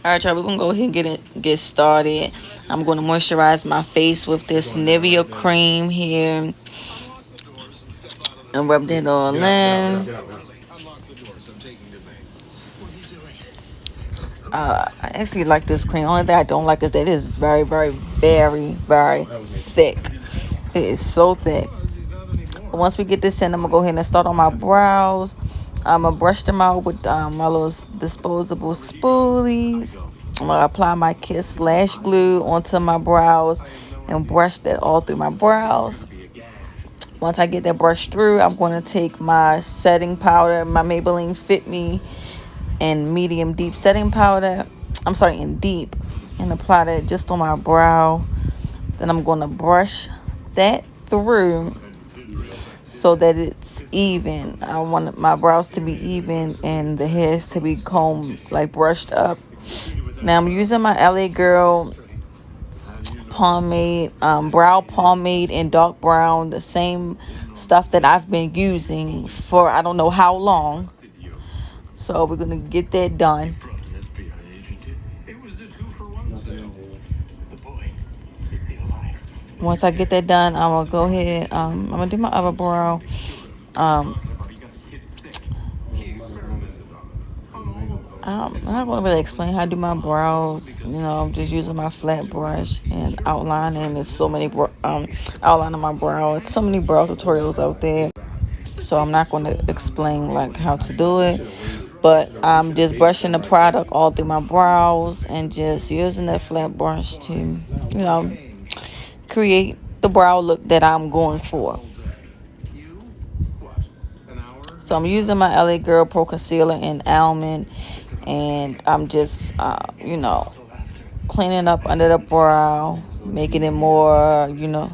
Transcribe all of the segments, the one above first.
Alright, y'all, we're gonna go ahead and get started. I'm gonna moisturize my face with this Nivea cream here and rub that all in. I actually like this cream. Only thing I don't like is that it is very, very, very, very thick. It is so thick. But once we get this in, I'm gonna go ahead and start on my brows. I'm gonna brush them out with my little disposable spoolies. I'm gonna apply my Kiss Lash Glue onto my brows and brush that all through my brows. Once I get that brushed through, I'm going to take my setting powder, my Maybelline Fit Me and medium deep setting powder. I'm sorry, in deep, and apply that just on my brow. Then I'm going to brush that through so that it's even. I want my brows to be even and the hairs to be combed, like brushed up. Now I'm using my LA Girl pomade, brow pomade in dark brown, the same stuff that I've been using for I don't know how long. So we're gonna get that done. Once I get that done, I'm gonna go ahead. I'm gonna do my other brow. I'm not gonna really explain how I do my brows. You know, I'm just using my flat brush and outlining. There's so many outlining my brow. It's so many brow tutorials out there. So I'm not going to explain like how to do it, but I'm just brushing the product all through my brows and just using that flat brush to, you know, create the brow look that I'm going for. So I'm using my LA Girl Pro Concealer in Almond, and I'm just, you know, cleaning up under the brow, making it more, you know,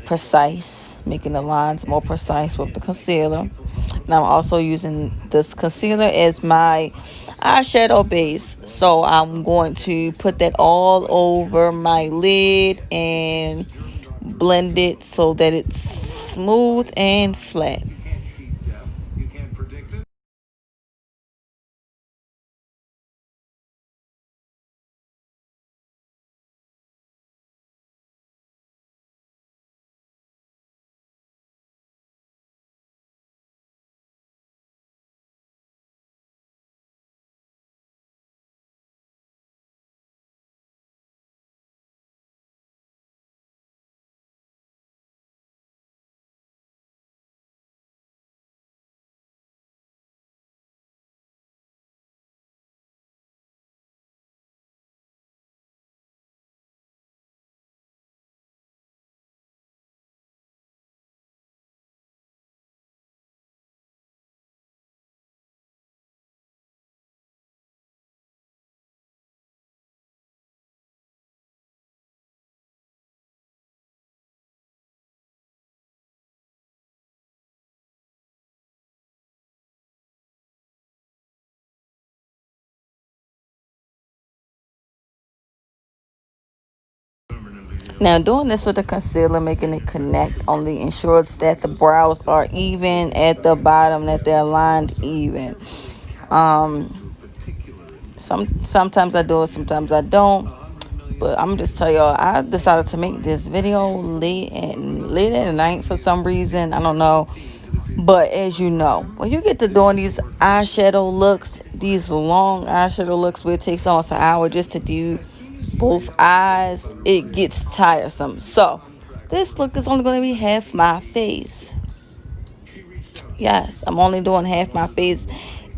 precise, making the lines more precise with the concealer. And I'm also using this concealer as my eyeshadow base. So I'm going to put that all over my lid and blend it so that it's smooth and flat. Now doing this with the concealer, making it connect, only ensures that the brows are even at the bottom, that they're aligned even. Sometimes I do it, sometimes I don't. But I'm just tell y'all, I decided to make this video late at night for some reason. I don't know. But as you know, when you get to doing these eyeshadow looks, these long eyeshadow looks where it takes almost an hour just to do both eyes, it gets tiresome. So this look is only going to be half my face. Yes, I'm only doing half my face.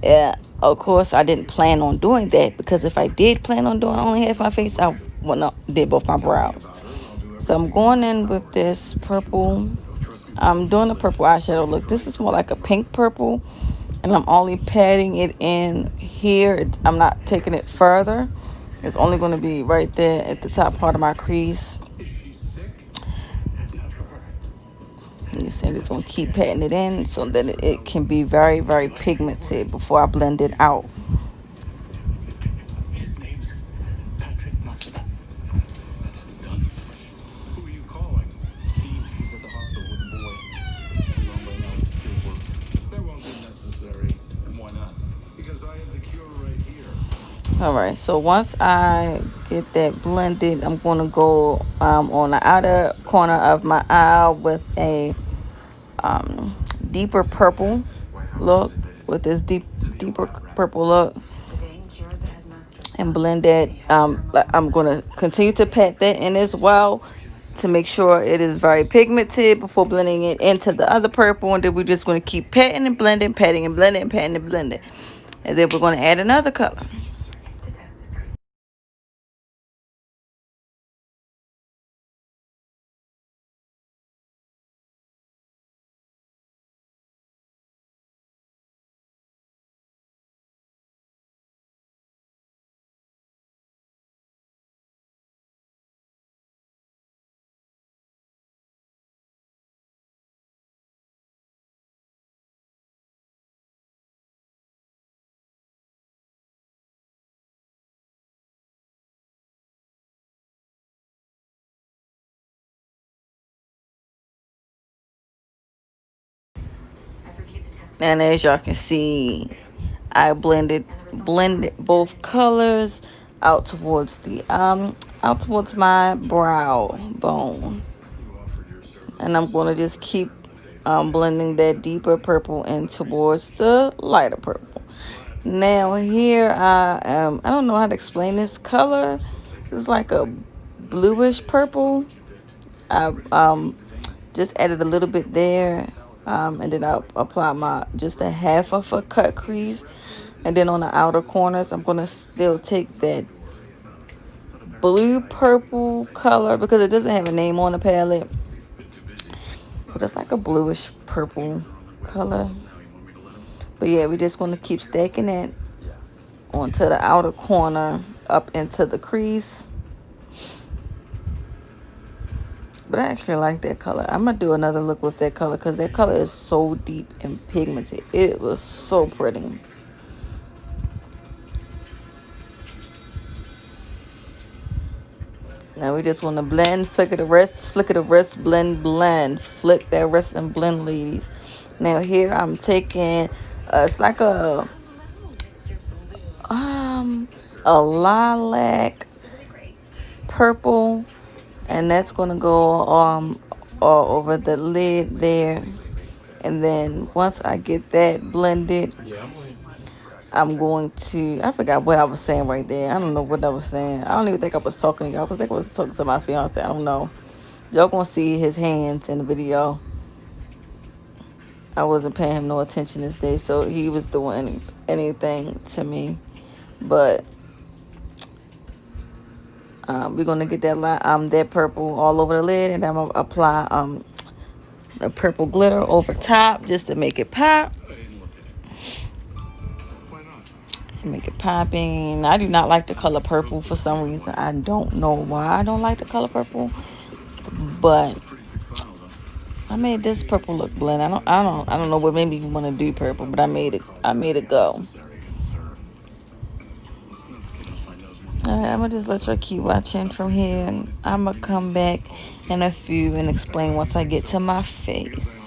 Of course, I didn't plan on doing that, because if I did plan on doing only half my face, I wouldn't have did both my brows. So I'm going in with this purple. I'm doing a purple eyeshadow look. This is more like a pink purple, and I'm only patting it in here. I'm not taking it further. It's only going to be right there at the top part of my crease. You see, I'm just going to keep patting it in so that it can be very, very pigmented before I blend it out. All right, so once I get that blended, I'm going to go on the outer corner of my eye with a um, deeper purple look, with this deeper purple look, and blend that. I'm going to continue to pat that in as well to make sure it is very pigmented before blending it into the other purple. And then we're just going to keep patting and blending, patting and blending, patting and blending. And then we're going to add another color. And as y'all can see, I blended both colors out towards the out towards my brow bone. And I'm going to just keep blending that deeper purple in towards the lighter purple. Now here I don't know how to explain this color. It's like a bluish purple. I just added a little bit there, and then I'll apply my just a half of a cut crease, and then on the outer corners I'm gonna still take that blue purple color because it doesn't have a name on the palette, but it's like a bluish purple color. But yeah, we're just gonna keep stacking it onto the outer corner up into the crease. But I actually like that color. I'm gonna do another look with that color because that color is so deep and pigmented. It was so pretty. Now we just want to blend, flick of the wrist, blend, blend, flick that wrist and blend, ladies. Now here I'm taking, it's like a lilac purple, and that's gonna go all over the lid there. And then once I get that blended, I'm going to, I forgot what I was saying right there. I don't know what I was saying. I don't even think I was talking to y'all. I think I was talking to my fiance. I don't know. Y'all gonna see his hands in the video. I wasn't paying him no attention this day, so he was doing anything to me. But we're gonna get that purple all over the lid, and I'm gonna apply the purple glitter over top just to make it pop. Make it popping. I do not like the color purple for some reason. I don't know why I don't like the color purple, but I made this purple look blend. I don't know what made me want to do purple, but I made it go. Alright, I'm gonna just let y'all keep watching from here, and I'm gonna come back in a few and explain once I get to my face.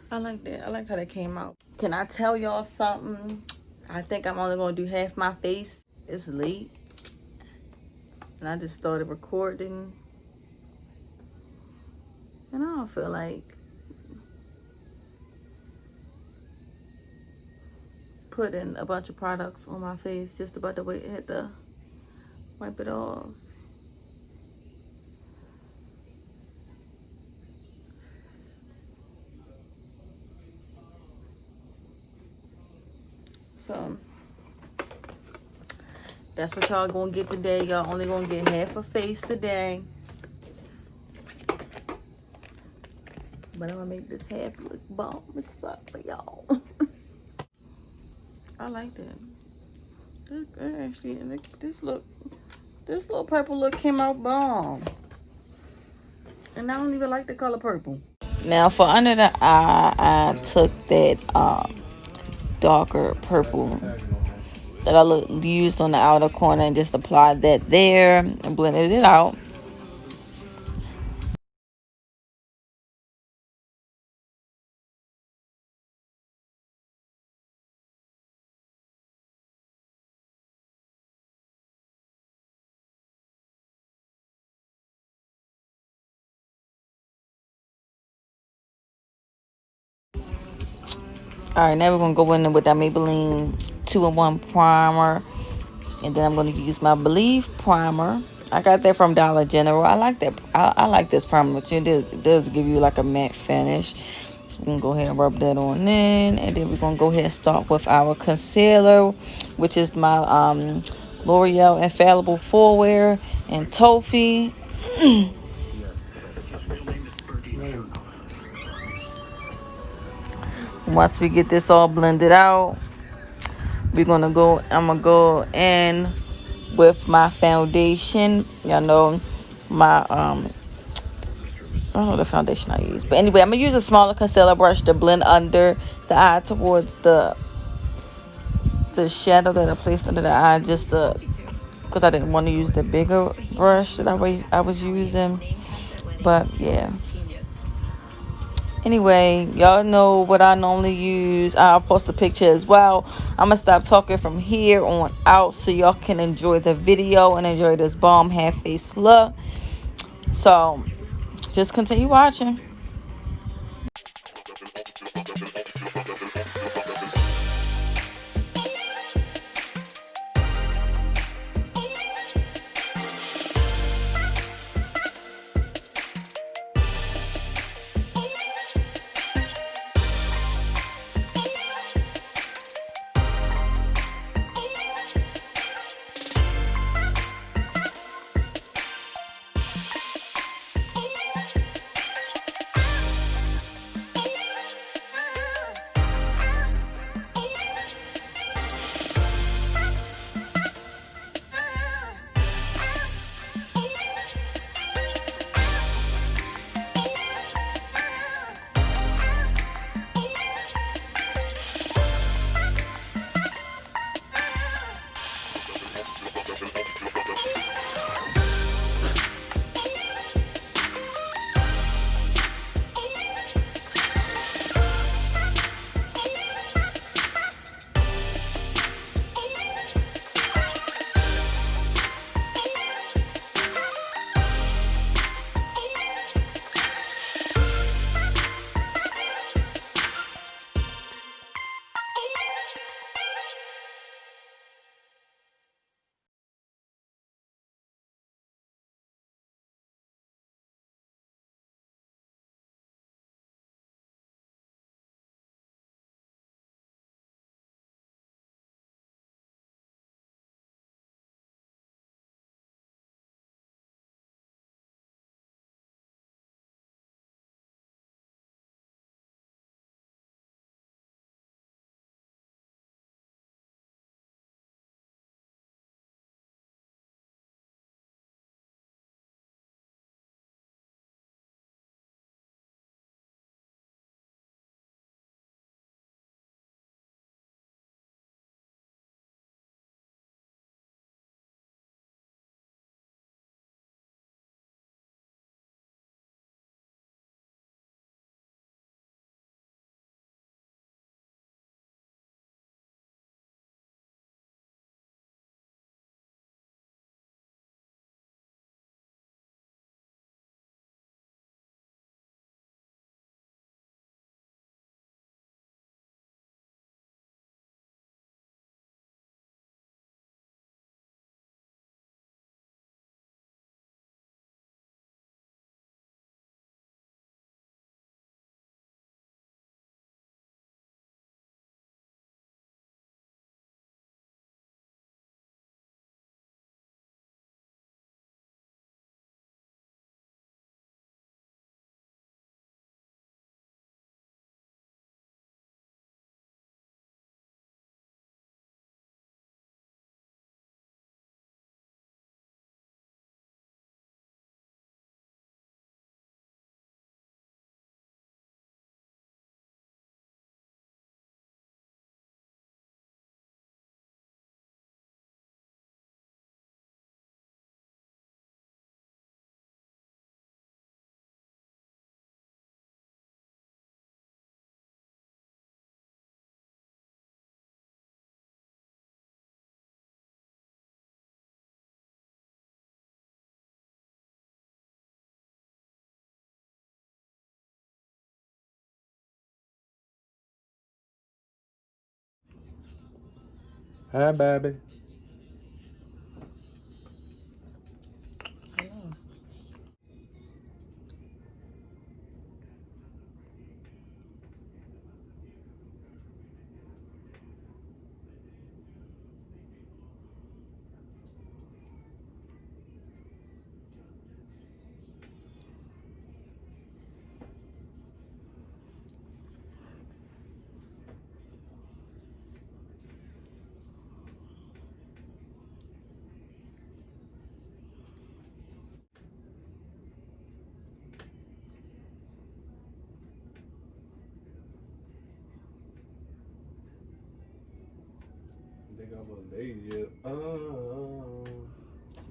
I like that. I like how that came out. Can I tell y'all something? I think I'm only gonna do half my face. It's late, and I just started recording, and I don't feel like putting a bunch of products on my face, just about to wait, had to wipe it off. So that's what y'all gonna get today. Y'all only gonna get half a face today. But I'm gonna make this half look bomb as fuck for y'all. I like that. Actually, this little purple look came out bomb. And I don't even like the color purple. Now for under the eye, I took that darker purple that I used on the outer corner and just applied that there and blended it out. Alright, now we're going to go in with that Maybelline 2-in-1 primer. And then I'm going to use my Believe primer. I got that from Dollar General. I like that. I like this primer. It does give you like a matte finish. So we're going to go ahead and rub that on in. And then we're going to go ahead and start with our concealer, which is my L'Oreal Infallible Fullwear and Toffee. Once we get this all blended out, I'm gonna go in with my foundation. Y'all know my I don't know the foundation I use, but anyway, I'm gonna use a smaller concealer brush to blend under the eye towards the shadow that I placed under the eye, just because I didn't want to use the bigger brush that I was using. But yeah. Anyway, y'all know what I normally use. I'll post a picture as well. I'm gonna stop talking from here on out so y'all can enjoy the video and enjoy this bomb half face look. So just continue watching. Hi, baby. Think I'm a lady.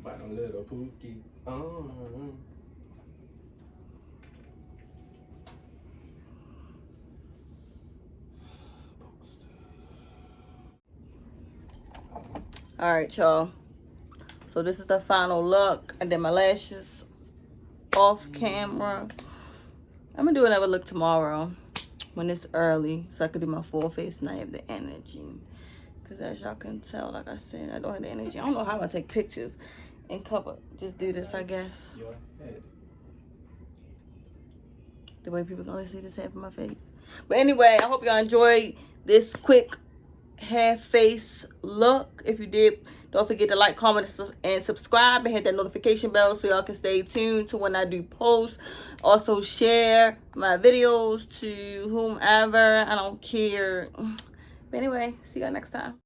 My little pookie. All right, y'all. So this is the final look. I did my lashes off camera. I'm gonna do another look tomorrow when it's early, so I can do my full face and I have the energy. Because as y'all can tell, like I said, I don't have the energy. I don't know how I'm gonna take pictures and cover. Just do this, I guess. Your head. The way people can only see this half of my face. But anyway, I hope y'all enjoyed this quick half face look. If you did, don't forget to like, comment, and subscribe, and hit that notification bell so y'all can stay tuned to when I do post. Also share my videos to whomever. I don't care. But anyway, see y'all next time.